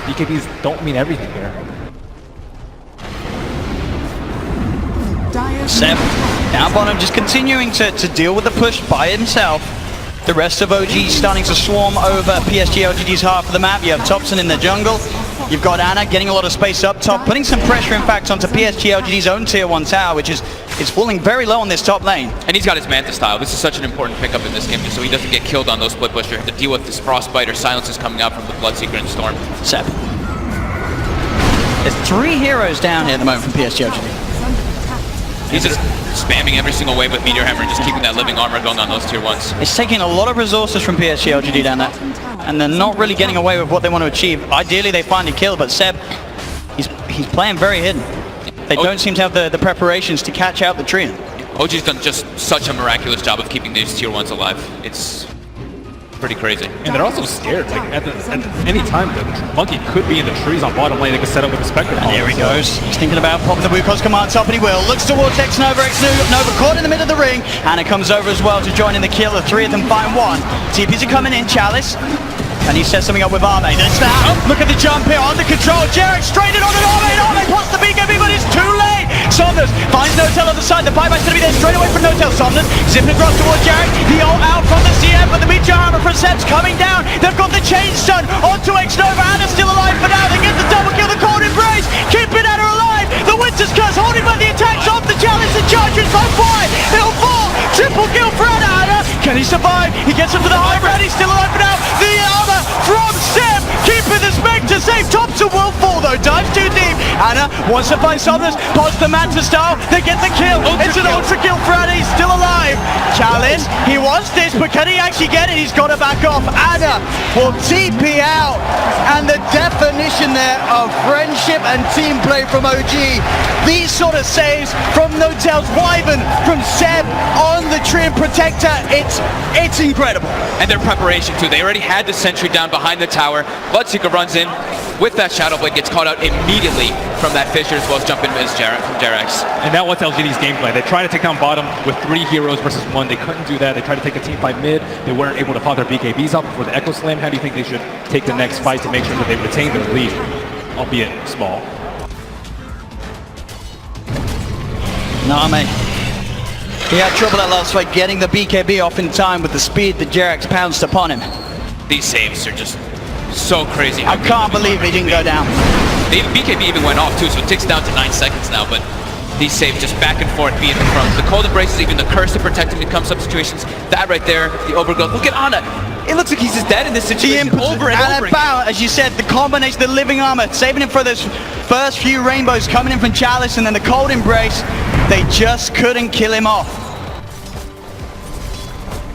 BKBs don't mean everything there. Seb, down bottom, just continuing to deal with the push by himself. The rest of OG starting to swarm over PSG.LGD's half of the map. You have Thompson in the jungle. You've got Ana getting a lot of space up top, putting some pressure, in fact, onto PSG.LGD's own tier 1 tower, which is falling very low on this top lane. And he's got his Manta style. This is such an important pickup in this game, just so he doesn't get killed on those split pusher. Have to deal with this Frostbite or silences coming out from the Bloodseeker and Storm. Seb. There's 3 heroes down here at the moment from PSG.LGD. He's just spamming every single wave with Meteor Hammer and just keeping that living armor going on those tier 1s. It's taking a lot of resources from PSG.LGD down there, and they're not really getting away with what they want to achieve. Ideally, they find a kill, but Seb, he's playing very hidden. They don't seem to have the preparations to catch out the trio. OG's done just such a miraculous job of keeping these tier 1s alive. It's pretty crazy. And they're also scared. Like at any time, the Monkey could be in the trees on bottom lane. They could set up with a Spectre. And here he goes. He's thinking about popping the Wukong's command top, and he will. Looks towards X-Nova. X-Nova caught in the middle of the ring. And it comes over as well to join in the kill. The 3 of them find 1. TPs are coming in. Chalice. And he sets something up with Arme. There's that. Look at the jump here. Under control. Jarek straight in on an Arme. Arme pots the BKB, but it's too late. Somnus finds Notel on the side. The buyback's going to be there straight away from Notel. Somnus zipping across towards Jarek. The ult out from the CM, but the Meteor Hammer from Seb's coming down. They've got the chain stun onto X-Nova. Anna's still alive for now. They get the double kill. The cold embrace. Keeping Anna alive. The Winter's Curse holding by the attacks off the challenge. The charge is so wide. It'll fall. Triple kill for Anna. Anna, can he survive? He gets him to the high ground. He's still alive for now. The armor from Seb. Keeping the Spectre safe. Thompson will fall though. Dives too deep. Anna wants to find Somnus. Pods the Manta style. They get the kill. It's an ultra kill for Anna. He's still alive. Challenge. He wants this, but can he actually get it? He's got to back off. Anna will TP out. And the definition there of friendship and team play from OG. These sort of saves from Notel's Wyvern, from Seb on the Trim Protector. It's incredible. And their preparation too. They already had the sentry down behind the tower. Bloodseeker runs in with that Shadow Blade, gets caught out immediately from that Fissure, as well as jump in as from Jerax. And that was LGD's gameplay. They tried to take down bottom with 3 heroes versus 1. They couldn't do that. They tried to take a team fight mid. They weren't able to follow their BKBs up before the Echo Slam. How do you think they should take the next fight to make sure that they retain their lead, albeit small? Name. He had trouble that last fight getting the BKB off in time with the speed that Jerax pounced upon him. These saves are just so crazy. I can't believe he didn't go down. The BKB even went off too, so it ticks down to 9 seconds now, but these saves just back and forth, be it from the cold embraces, even the curse to protect him in come sub situations. That right there, the overgrowth. Look at Ana. It looks like he's just dead in this situation over and over again. As you said, the combination, the living armor, saving him for those first few rainbows coming in from Chalice, and then the cold embrace. They just couldn't kill him off.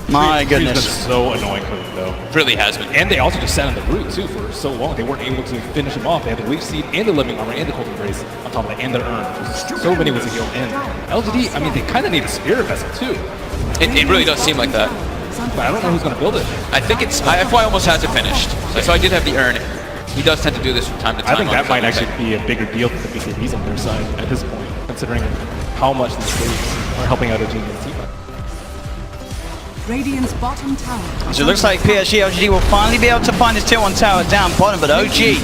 My goodness. It's been so annoying for them, though. Really has been. And they also just sat on the root, too, for so long. They weren't able to finish him off. They had the Leaf Seed and the Living Armor and the Cold Embrace on top of that, and their Urn. So many ways to heal. And LGD, I mean, they kind of need a Spirit Vessel, too. It really does seem like that. But I don't know who's going to build it. I think it's... FY almost has it finished. So I did have the Urn. He does tend to do this from time to time. I think that might actually be a bigger deal than the BKBs on their side at this point, considering how much these saves are helping out OG and team. Radiant's bottom tower. So it looks like PSG.LGD will finally be able to find his tier 1 tower down bottom, but OG,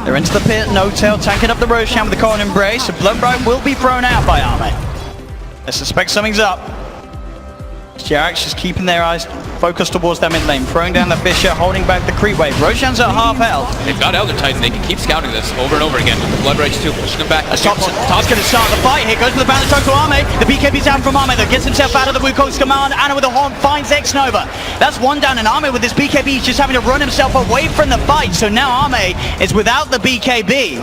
they're into the pit. Notel tanking up the Roshan with the Cold Embrace. So Bloodbright will be thrown out by Arme. I suspect something's up. Jerax just keeping their eyes focused towards that mid lane, throwing down the Fissure, holding back the creep wave. Roshan's at half health. They've got Elder Titan. They can keep scouting this over and over again with the Blood Rage too, pushing them back. Thompson's going to start the fight. Here goes with the balance to Arme. The BKB's out from Arme, though. Gets himself out of the Wukong's command. Ana with a horn finds X-Nova. That's one down, and Arme with his BKB. He's just having to run himself away from the fight. So now Arme is without the BKB.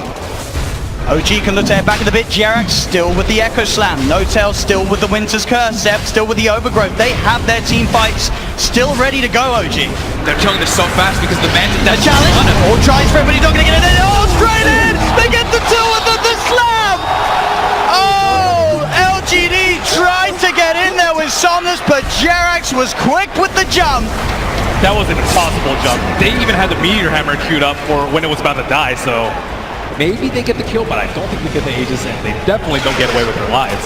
OG can look to head back in the bit. Jerax still with the Echo Slam. Notel still with the Winter's Curse. Seb still with the Overgrowth. They have their team fights still ready to go, OG. They're killing this so fast because the man did that challenge. All tries for it, but he's not going to get it. Oh, straight in! They get the 2 with the slam! Oh, LGD tried to get in there with Somnus, but Jerax was quick with the jump. That was an impossible jump. They even had the Meteor Hammer queued up for when it was about to die, so maybe they get the kill, but I don't think they get the Aegis, and they definitely don't get away with their lives.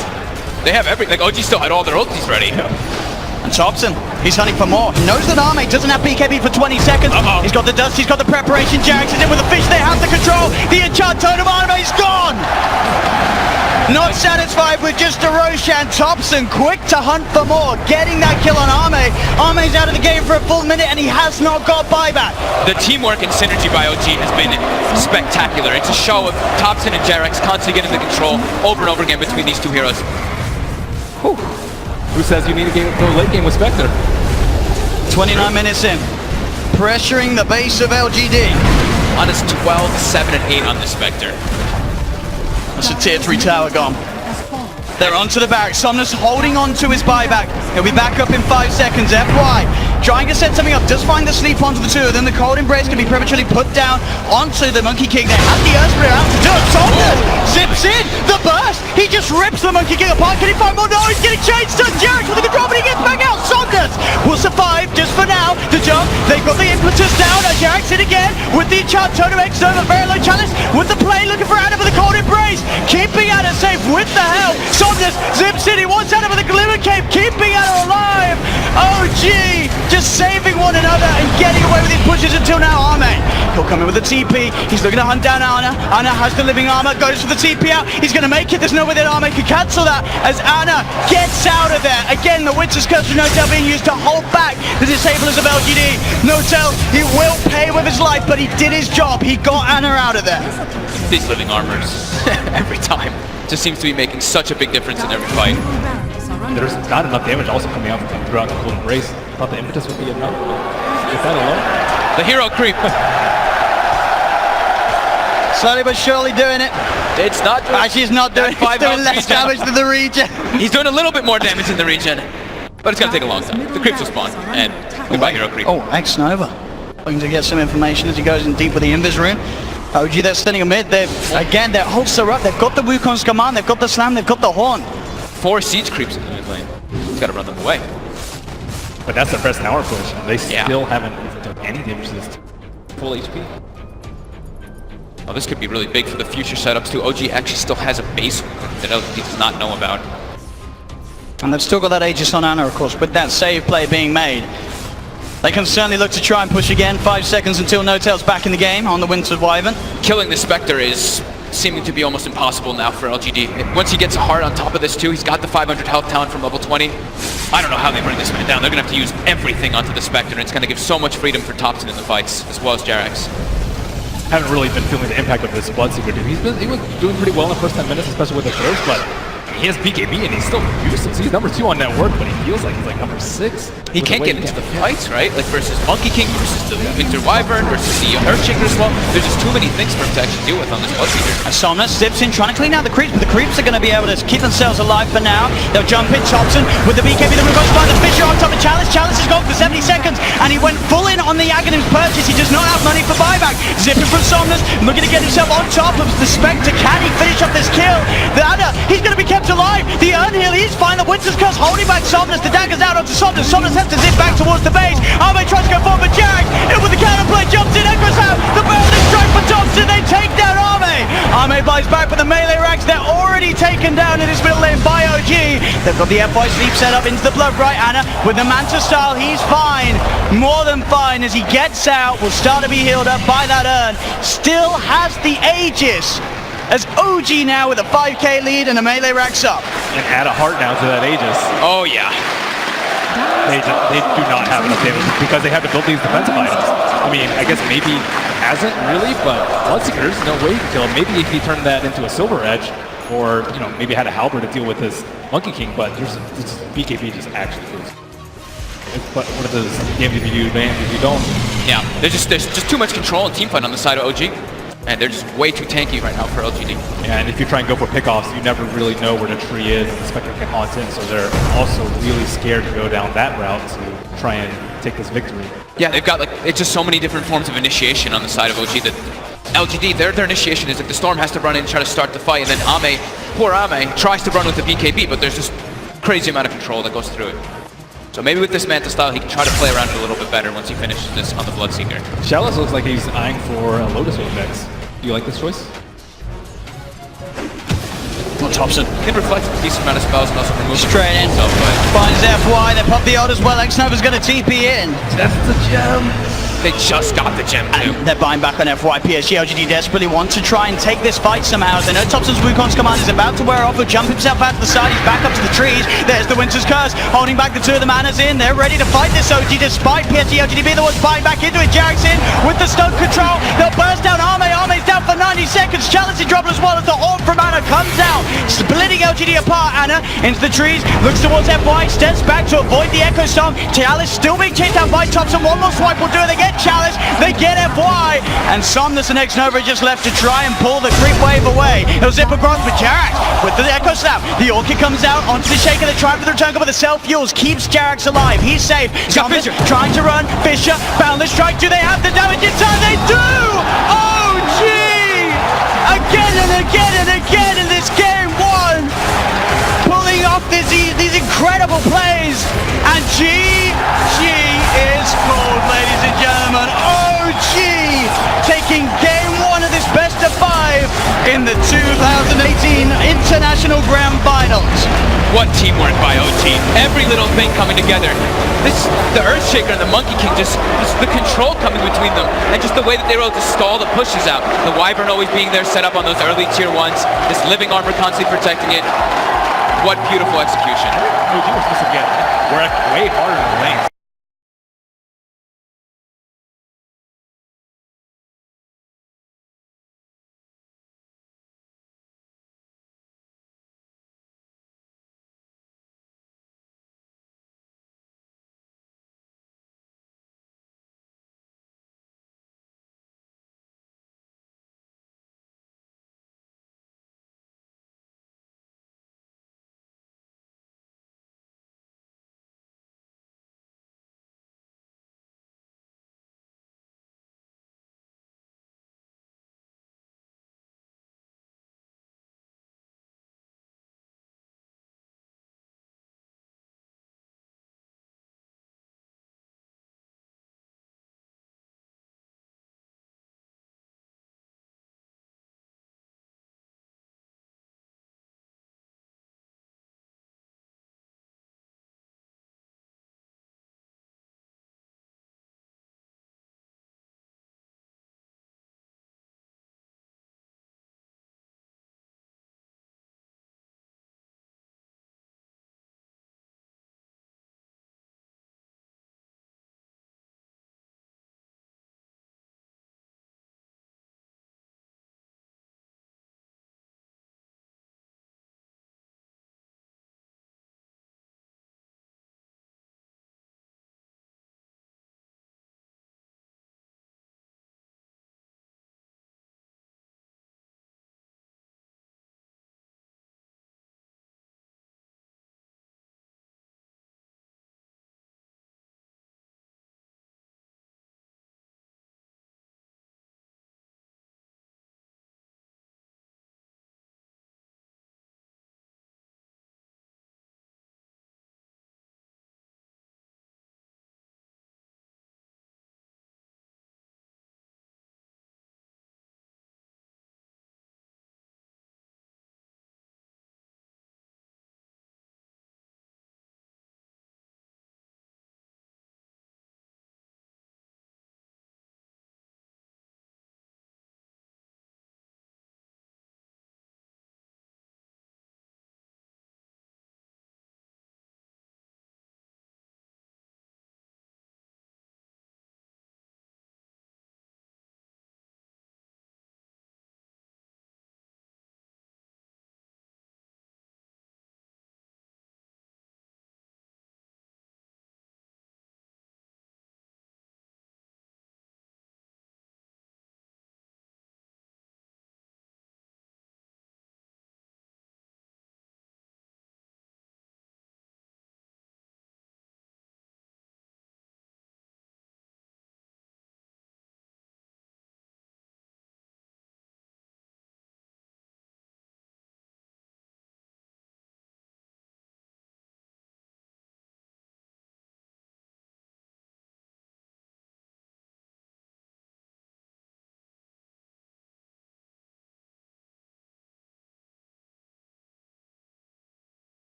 They have everything. Like, OG still had all their ultis ready. And Thompson, he's hunting for more. He knows that Arme doesn't have BKB for 20 seconds. He's got the dust, he's got the preparation. Jax is in with the fish, they have the control. The enchant totem, Arme's gone! Not satisfied with just a Roshan. Thompson quick to hunt for more, getting that kill on Arme. Arme's out of the game for a full minute and he has not got buyback. The teamwork and synergy by OG has been spectacular. It's a show of Thompson and Jarex constantly getting the control over and over again between these two heroes. Whew. Who says you need to go late game with Spectre? 29 minutes in. Pressuring the base of LGD. On his 12, 7, and 8 on the Spectre. That's a tier 3 tower gone. They're onto the barracks. Somnus holding on to his buyback. He'll be back up in 5 seconds. FY trying to set something up. Does find the sleep onto the two of them. The cold embrace can be prematurely put down onto the Monkey King. They have the Earth Spirit out to do it. Somnus zips in. The burst. He just rips the Monkey King apart. Can he find more? No, he's getting changed. Jarex with the control, but he gets back out. Somnus will survive just for now. The jump. They've got the impetus down. Jarex in again with the enchant totem X over. Very low challenge with the play. Looking for Anna for the cold embrace. Keeping Anna safe with the help. Somnus zips in. He wants Anna with the glimmer cape. Keeping Anna alive. OG just saving one another and getting away with his pushes until now. Arme, he'll come in with the TP. He's looking to hunt down Anna. Anna has the living armor. Goes for the TP out. He's going to make it. There's no way that Arme can cancel that as Anna gets out of there. Again, the Winter's Curse of Notel being used to hold back the disablers of LGD. Notel, he will pay with his life, but he did his job. He got Anna out of there. These living armors, every time, just seems to be making such a big difference in every fight. There's not enough damage also coming out throughout the cold embrace. I thought the impetus would be enough, but get that alone. The hero creep. Slowly but surely doing it. It's not doing, actually, it's not doing, it's doing less damage than the regen. He's doing a little bit more damage in the regen, but it's going to take a long time. The creeps will spawn, and goodbye, hero creep. Oh, X-Nova. Looking to get some information as he goes in deep with the Invis rune. OG, they're standing amid. They're ults are up. They've got the Wukong's command. They've got the slam. They've got the horn. 4 siege creeps in the mid lane. He's got to run them away. But that's the first tower push. They still haven't done any damage to this full HP. Well, this could be really big for the future setups too. OG actually still has a base that LGD does not know about. And they've still got that Aegis on Anna, of course, with that save play being made. They can certainly look to try and push again. 5 seconds until Notel's back in the game on the Winter Wyvern. Killing the Spectre is seeming to be almost impossible now for LGD. Once he gets a heart on top of this too, he's got the 500 health talent from level 20. I don't know how they bring this man down. They're going to have to use everything onto the Spectre, and it's going to give so much freedom for Thompson in the fights, as well as Jarex. Haven't really been feeling the impact of this Bloodseeker, dude. He was doing pretty well in the first 10 minutes, especially with the thirst, but he has BKB and he's still useless. He's number 2 on network, but he feels like he's like number 6. He can't get into the fights, right? Like versus Monkey King, versus the Winter Wyvern, versus the Earthshaker as well. There's just too many things for him to actually deal with on this Bloodseeker. Somnus zips in, trying to clean out the creeps, but the creeps are going to be able to keep themselves alive for now. They'll jump in. Thompson with the BKB, the move goes by the Fisher on top of Chalice. Chalice is gone for 70 seconds, and he went full in on the Aghanim's purchase. He does not have money for buyback. Zipping from Somnus, looking to get himself on top of the Spectre. Can he finish up this kill? The Anna, he's going to be kept alive. The Urnhill, he's fine. The Winter's Curse holding back Somnus. The dagger's out onto Somnus. Somnus has to zip back towards the base. Arme tries to go forward, but Jarex in with the counterplay, jumps in, echoes out. The burning strike for Thompson. They take down Arme. Arme buys back with the melee racks. They're already taken down in his middle lane by OG. They've got the FY sleep set up into the blood right. Anna with the Manta style. He's fine. More than fine as he gets out. Will start to be healed up by that urn. Still has the Aegis. As OG now with a 5k lead and a melee racks up. And add a heart now to that Aegis. Oh yeah. They do not have enough damage because they have to build these defensive items. I mean, I guess maybe hasn't really, but Bloodseeker, there's no way you can kill him. Maybe if he turned that into a Silver Edge, or maybe had a halberd to deal with this Monkey King, but this BKB just actually proves. But what are those games if you advance, if you don't? Yeah, there's just too much control and teamfight on the side of OG. And they're just way too tanky right now for LGD. Yeah, and if you try and go for pickoffs, you never really know where the tree is, and the Spectre can haunt in, so they're also really scared to go down that route to try and take this victory. Yeah, they've got it's just so many different forms of initiation on the side of OG that LGD, their initiation is like the Storm has to run in and try to start the fight, and then Ame, poor Ame, tries to run with the BKB, but there's just crazy amount of control that goes through it. So maybe with this Manta style, he can try to play around it a little bit better once he finishes this on the Bloodseeker. Chalice looks like he's eyeing for a Lotus Orb next. Do you like this choice? Well, Thompson. Can reflect a decent amount of spells and also remove Straight in. himself, but Finds FY, they pop the ult as well. X-Nova's going to TP in. that's the gem. They just got the gem too. And they're buying back on FY. PSG.LGD desperately want to try and take this fight somehow. They know Thompson's Wukong's command is about to wear off. He'll jump himself out to the side. He's back up to the trees. There's the Winter's Curse, holding back the two of the Manas in. They're ready to fight this OG despite PSG.LGD being the ones buying back into it. Jarek's in with the stun control. They'll burst down Arme. Arme's down for 90 seconds. Chalice is dropped as well as the orb from Anna comes out, splitting LGD apart. Anna into the trees, looks towards FY, steps back to avoid the Echo Storm. Chalice still being chased out by Thompson. One more swipe will do it. They get Chalice. They get FY, and Somnus and X-Nova just left to try and pull the creep wave away. It'll zip across with Jarek with the Echo Slap. The Orchid comes out onto the Shaker. They try for the return, but the self-fuels keeps Jarek's alive. He's safe. Somnus trying to run. Fisher, Boundless Strike. Do they have the damage in time? They do! Oh, gee! Again and again and again in this game one. Pulling off these incredible plays. And GG is called, ladies and gentlemen. OG taking game one of this best of 5 in the 2018 International Grand Finals. What teamwork by OG. Every little thing coming together. The Earthshaker and the Monkey King, just the control coming between them, and just the way that they were able to stall the pushes out. The Wyvern always being there, set up on those early tier 1s. This living armor constantly protecting it. What beautiful execution. OG was supposed to get work way harder in the lane.